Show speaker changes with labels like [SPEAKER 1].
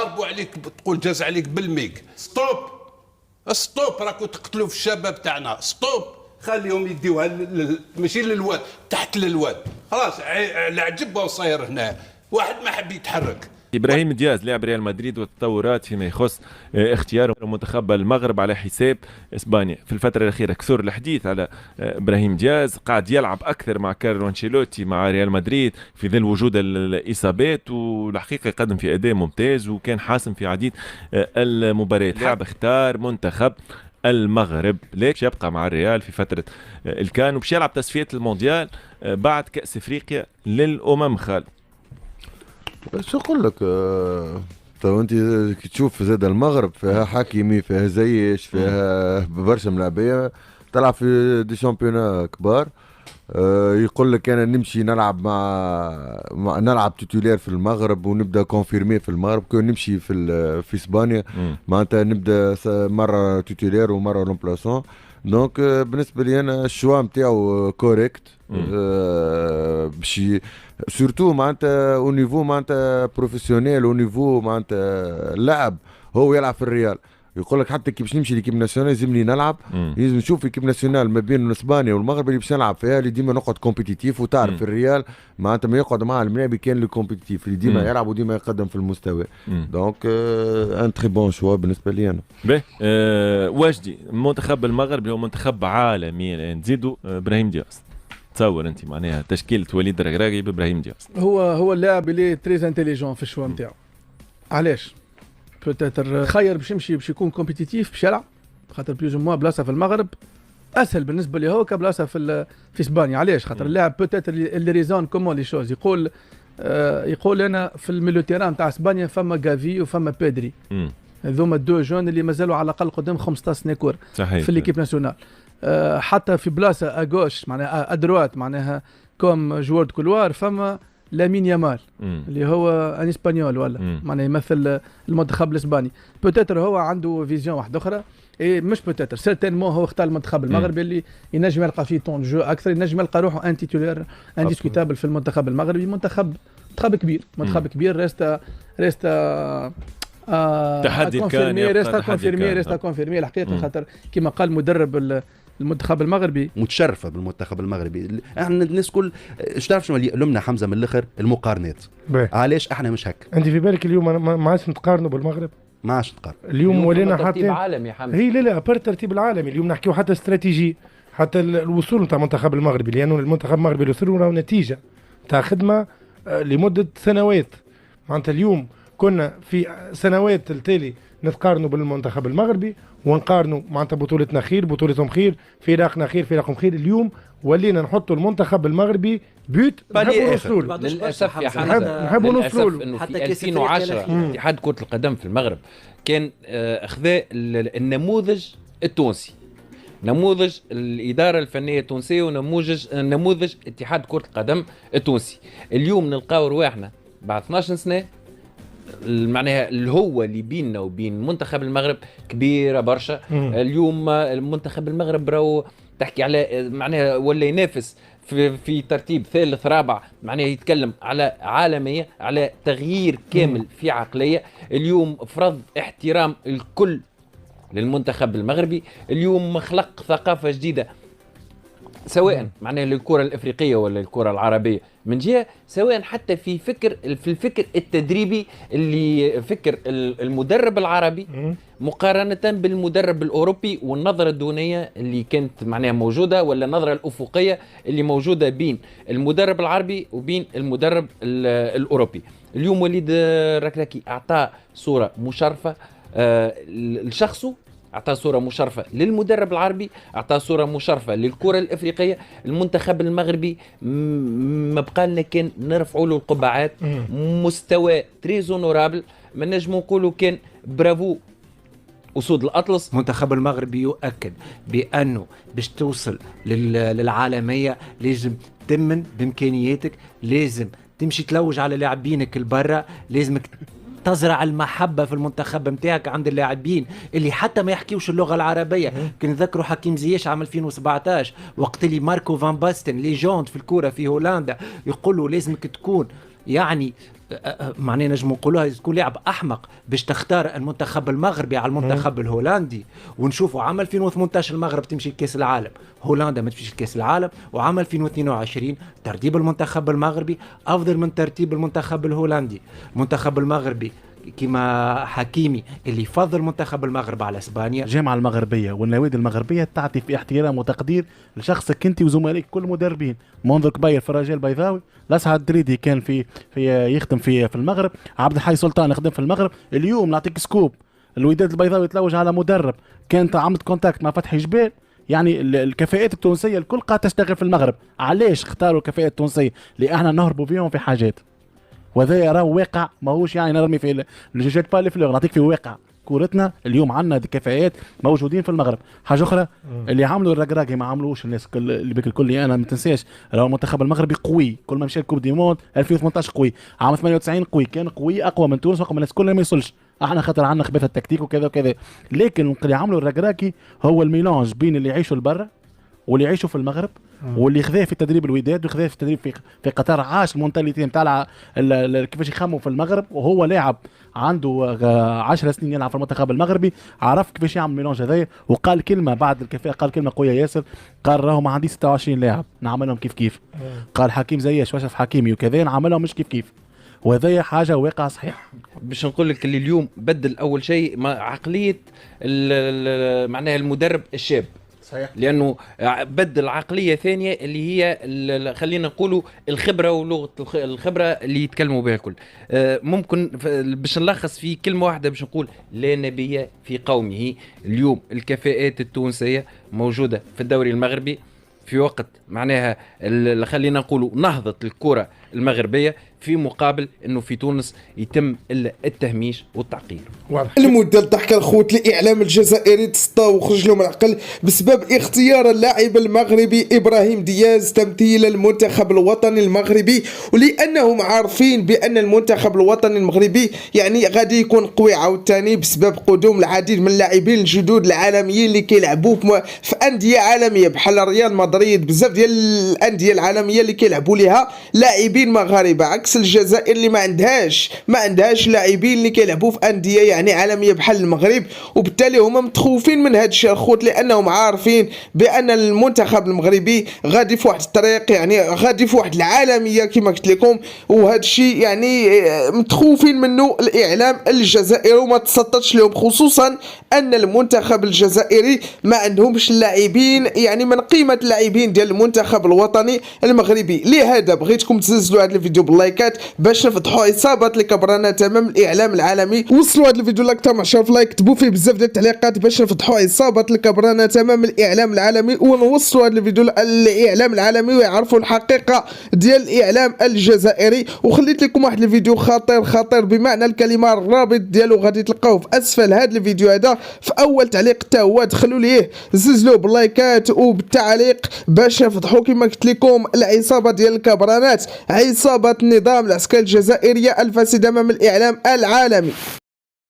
[SPEAKER 1] يضربوا عليك تقول جاز عليك بالميك. ستوب راكو تقتلوا في الشباب تاعنا. ستوب، خليهم يديوها ماشي للواد، تحت للواد. خلاص العجب وصاير هنا، واحد ما حب يتحرك.
[SPEAKER 2] إبراهيم دياز لاعب ريال مدريد والتطورات فيما يخص اختيار منتخب المغرب على حساب إسبانيا. في الفترة الأخيرة كثر الحديث على إبراهيم دياز، قاعد يلعب أكثر مع كارلو أنشيلوتي مع ريال مدريد في ظل وجود الإصابات، والحقيقة يقدم في أداء ممتاز وكان حاسم في عديد المباريات. لاعب اختار منتخب المغرب ليش يبقى مع الريال في فترة الكان، وبش يلعب تصفية المونديال بعد كأس إفريقيا للأمم. خالد
[SPEAKER 3] شو اقول لك، تو انت تشوف زاد المغرب فيها حكيمي، فيها زيش، فيها برشا ملاعبيه تلعب في دي شامبيونا كبار. يقول لك انا نمشي نلعب مع نلعب تيتولير في المغرب ونبدا كونفيرمي في المغرب، كون نمشي في اسبانيا معناتها نبدا مره تيتولير ومره رومبلاسون. دونك بالنسبه لي انا الشوا نتاعو كوريكت، باش سورتو معناتها او نيفو معناتها بروفيسيونيل، او نيفو معناتها اللاعب هو يلعب في الريال. يقول لك حتى كي باش نمشي ليكيب ناسيونال لازمني نلعب، لازم نشوف ليكيب ناسيونال ما بين اسبانيا والمغرب اللي باش نلعب فيها، اللي ديما نقعد كومبيتيتيف. وتعرف في الريال معناتها ما يقعد مع الملاعب كان لو كومبيتيتيف اللي ديما يلعب وديما يقدم في المستوى. دونك ان تري بون شوا بالنسبه لي انا.
[SPEAKER 2] باهي واجدي منتخب المغرب هو منتخب عالمي الان، تزيدوا ابراهيم دياز. تصور انت معناها تشكيله وليد الركراكي بابراهيم دياز.
[SPEAKER 4] هو اللاعب اللي تريز انتيليجون في الشوا نتاعو. علاش؟ بوتيتر خير باش يمشي باش يكون كومبيتيتيف باش يلعب، خاطر بلوز موا بلاصه في المغرب اسهل بالنسبه ليه هو كبلاصه في اسبانيا. علاش؟ خاطر اللاعب بوتيتر اللي ريزون كومون لي شوز، يقول انا في الميلو تيران تاع اسبانيا فما غافي وفما بيدري، هذوما الدو جون اللي مازالوا على الاقل قدام 15 سنه كور في ليكيب ناسيونال. حتى في بلاصه اغوش معناها ادروات معناها كوم جوار كولوار فما لامين يامال اللي هو ان اسبانيول ولا معناها يمثل المنتخب الاسباني. بوتيتر هو عنده فيزيون واحده اخرى، اي مش بوتيتر سيرتينمون هو اختار المنتخب المغربي اللي ينجم يلقى فيه طون جو اكثر، ينجم يلقى روحه ان تيتولير ان ديسكوتابل في المنتخب المغربي. منتخب كبير، منتخب كبير ريستا
[SPEAKER 2] تحدي كان
[SPEAKER 4] ريستا كونفيرمي الحقيقه. خاطر كما قال مدرب المنتخب المغربي
[SPEAKER 5] متشرفه بالمنتخب المغربي. احنا الناس كل ايش تعرف شنو اللي يؤلمنا حمزه من الاخر؟ المقارنات. علاش احنا مش هكا؟
[SPEAKER 6] انت في بالك اليوم ما عادش نتقارنوا بالمغرب؟
[SPEAKER 5] ما عادش نتقارن
[SPEAKER 6] اليوم ولينا حتى
[SPEAKER 7] ترتيب عالمي حمزه.
[SPEAKER 6] هي لا بار الترتيب العالمي اليوم نحكيو حتى استراتيجي، حتى الوصول نتاع المنتخب المغربي، لانه المنتخب المغربي الوصول له نتيجه تاع خدمه لمده سنوات. معناتها اليوم كنا في سنوات التالي نتقارنوا بالمنتخب المغربي ونقارنوا معناتها بطولتنا خير، بطولتهم خير، فرقنا خير، فرقهم خير. اليوم ولينا نحطوا المنتخب المغربي بيوت نحبوا نوصلوا له.
[SPEAKER 7] للاسف يا حمزه
[SPEAKER 6] نحبوا نوصلوا له.
[SPEAKER 7] انه في 2010 اتحاد كرة القدم في المغرب كان اخذاء النموذج التونسي، نموذج الإدارة الفنية التونسية ونموذج اتحاد كرة القدم التونسي. اليوم نلقاو رواحنا بعد 12 سنة معناها الهوة اللي بيننا وبين منتخب المغرب كبيرة برشا. اليوم المنتخب المغرب راهو تحكي على معناها ولا ينافس في ترتيب ثالث رابع، معناها يتكلم على عالمية، على تغيير كامل في عقلية. اليوم فرض احترام الكل للمنتخب المغربي. اليوم خلق ثقافة جديدة سواء معناها للكرة الافريقيه ولا الكرة العربيه من جهه، سواء حتى في الفكر التدريبي اللي فكر المدرب العربي مقارنه بالمدرب الاوروبي، والنظره الدونيه اللي كانت معناها موجوده، ولا النظره الافقيه اللي موجوده بين المدرب العربي وبين المدرب الاوروبي. اليوم وليد الركراكي اعطى صوره مشرفه لشخصه، أعطى صورة مشرفة للمدرب العربي، أعطى صورة مشرفة للكرة الأفريقية. المنتخب المغربي ما بقى لنا كان نرفعوا له القبعات، مستوى تريزونورابل، ما نجمو نقولوا كان برافو أسود الأطلس.
[SPEAKER 8] المنتخب المغربي يؤكد بأنه باش توصل للعالمية لازم تمن بإمكانياتك، لازم تمشي تلوج على لاعبينك البرة، لازمك تزرع المحبة في المنتخب متاعك عند اللاعبين اللي حتى ما يحكيوش اللغة العربية. كنذكروا حكيم زياش عام 2017 وقت اللي ماركو فان باستن ليجوند في الكورة في هولندا يقولوا لازمك تكون يعني معناه نجم نقولوها تكون لاعب احمق باش تختار المنتخب المغربي على المنتخب الهولندي. ونشوفوا عام 2018 المغرب تمشي لكاس العالم، هولندا ما تمشيش لكاس العالم، وعام 2022 ترتيب المنتخب المغربي افضل من ترتيب المنتخب الهولندي. المنتخب المغربي كما حكيمي اللي يفضل منتخب المغرب على اسبانيا.
[SPEAKER 9] الجامعه المغربيه والنوادي المغربيه تعطي في احترام وتقدير لشخصك انت وزملائك كل المدربين، منذ كبير في الرجاء البيضاوي، لاسعد الدريدي كان في يخدم في المغرب، عبد الحي سلطان يخدم في المغرب. اليوم نعطيك سكوب، الوداد البيضاوي يتلوج على مدرب كانت عملت كونتاكت مع فتحي جبال. يعني الكفاءات التونسيه الكل قاعده تشتغل في المغرب. علاش اختاروا الكفاءات التونسيه؟ لان احنا نهربوا فيهم في حاجات، وهذا راه واقع، ماهوش يعني نرمي في الجيجات بالي فلور، نعطيك في واقع كورتنا اليوم. عندنا كفاءات موجودين في المغرب. حاجه اخرى اللي عملوا الرقراقي ما عملوش الناس اللي بك الكل. انا ما تنساش راهو المنتخب المغربي قوي، كل ما مشى الكوب دي موند 2018 قوي، عام 98 قوي، كان قوي اقوى من تونس وقت الناس كلها ما يوصلش. احنا خاطر عندنا خباثه التكتيك وكذا وكذا. لكن اللي عملوا الرقراقي هو الميلانج بين اللي يعيشوا لبرا واللي يعيشوا في المغرب، واللي خذاه في تدريب الوداد وخذاه في التدريب في قطر. عاش المونتاليتي نتاع كيفاش يخموا في المغرب، وهو لاعب عنده 10 سنين يلعب في المنتخب المغربي، عرف كيفاش يعمل ميلانج هذايا. وقال كلمه بعد الكفاءه، قال كلمه قويه ياسر، قال راهو ما عندي 26 لاعب نعملهم كيف كيف. قال حكيم زياش واشرف حكيمي وكذا نعملهم مش كيف كيف، وهذايا حاجه واقع صحيح.
[SPEAKER 7] باش نقول لك اللي اليوم بدل اول شيء عقليه معناها المدرب الشاب،
[SPEAKER 9] صحيح.
[SPEAKER 7] لانه بدل عقليه ثانيه اللي هي خلينا نقولوا الخبره ولغه الخبره اللي يتكلموا بها الكل. ممكن باش نلخص في كلمه واحده باش نقول لا نبي في قومه. اليوم الكفاءات التونسيه موجوده في الدوري المغربي في وقت معناها خلينا نقولوا نهضه الكره المغربيه، في مقابل انه في تونس يتم التهميش والتعقير.
[SPEAKER 10] المدة الضحك الخوت الاعلام الجزائري تسطى وخرج له من العقل بسبب اختيار اللاعب المغربي ابراهيم دياز تمثيل المنتخب الوطني المغربي، ولانهم عارفين بان المنتخب الوطني المغربي يعني غادي يكون قوي عاوتاني بسبب قدوم العديد من اللاعبين الجدد العالميين اللي كيلعبوا في انديه عالميه بحال ريال مدريد. بزاف ديال الانديه العالميه اللي كيلعبوا ليها لاعبين مغاربه، عكس الجزائر اللي ما عندهاش لاعبين اللي كيلعبوا في انديه يعني عالميه بحال المغرب. وبالتالي هما متخوفين من هذا الشيء الخوت، لانهم عارفين بان المنتخب المغربي غادي في واحد الطريق، يعني غادي في واحد العالميه كما قلت لكم. وهذا الشيء يعني متخوفين منه الاعلام الجزائري وما تسطتش لهم، خصوصا ان المنتخب الجزائري ما عندهمش اللاعبين يعني من قيمه اللاعبين ديال المنتخب الوطني المغربي. لهذا بغيتكم تنزلوا هذا الفيديو باللايكات باش نفضحوا اصابات الكبرانات امام الاعلام العالمي. وصلوا هذا الفيديو لاكثر من 10 لايك، كتبوا فيه بزاف ديال التعليقات باش نفضحوا اصابات الكبرانات امام الاعلام العالمي، ونوصلوا هذا الفيديو للاعلام العالمي ويعرفوا الحقيقه ديال الاعلام الجزائري. وخليت لكم واحد الفيديو خطير بمعنى الكلمه، الرابط ديالو غادي تلقاوه في اسفل هذا الفيديو هذا في اول تعليق حتى هو، دخلوا ليه زلزلوه باللايكات وبالتعليق باش نفضحوا كما قلت لكم العصابه ديال الكبرانات، عصابه النظام العسكري الجزائريه الفاسد امام الاعلام العالمي.